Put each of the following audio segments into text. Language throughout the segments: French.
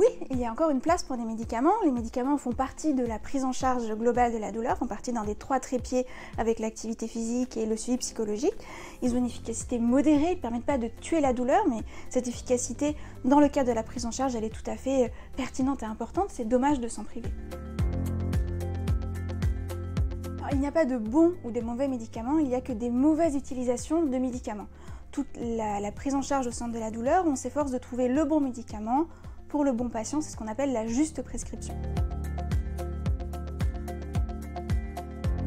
Oui, il y a encore une place pour des médicaments. Les médicaments font partie de la prise en charge globale de la douleur, font partie d'un des 3 trépieds avec l'activité physique et le suivi psychologique. Ils ont une efficacité modérée, ils ne permettent pas de tuer la douleur, mais cette efficacité, dans le cadre de la prise en charge, elle est tout à fait pertinente et importante. C'est dommage de s'en priver. Alors, il n'y a pas de bons ou de mauvais médicaments, il n'y a que des mauvaises utilisations de médicaments. Toute la prise en charge au centre de la douleur, on s'efforce de trouver le bon médicament pour le bon patient, c'est ce qu'on appelle la juste prescription.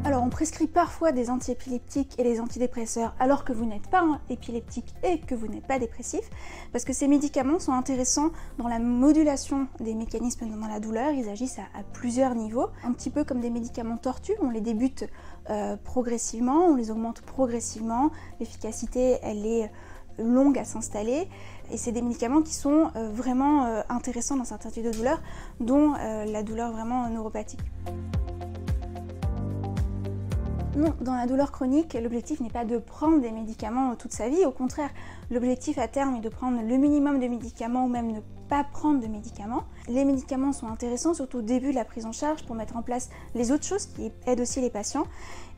Alors on prescrit parfois des antiépileptiques et des antidépresseurs alors que vous n'êtes pas épileptique et que vous n'êtes pas dépressif, parce que ces médicaments sont intéressants dans la modulation des mécanismes dans la douleur. Ils agissent à plusieurs niveaux, un petit peu comme des médicaments tortues. On les débute progressivement, on les augmente progressivement, l'efficacité elle est longue à s'installer, et c'est des médicaments qui sont vraiment intéressants dans certains types de douleurs, dont la douleur vraiment neuropathique. Non, dans la douleur chronique, l'objectif n'est pas de prendre des médicaments toute sa vie, au contraire, l'objectif à terme est de prendre le minimum de médicaments ou même ne pas prendre de médicaments. Les médicaments sont intéressants, surtout au début de la prise en charge, pour mettre en place les autres choses qui aident aussi les patients.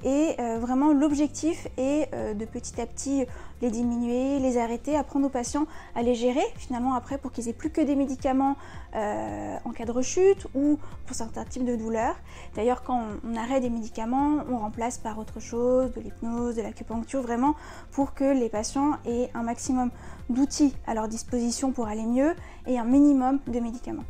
Et vraiment, l'objectif est de petit à petit les diminuer, les arrêter, apprendre aux patients à les gérer, finalement après, pour qu'ils aient plus que des médicaments en cas de rechute ou pour certains types de douleurs. D'ailleurs, quand on arrête des médicaments, on remplace par autre chose, de l'hypnose, de l'acupuncture, vraiment pour que les patients aient un maximum d'outils à leur disposition pour aller mieux et un minimum de médicaments.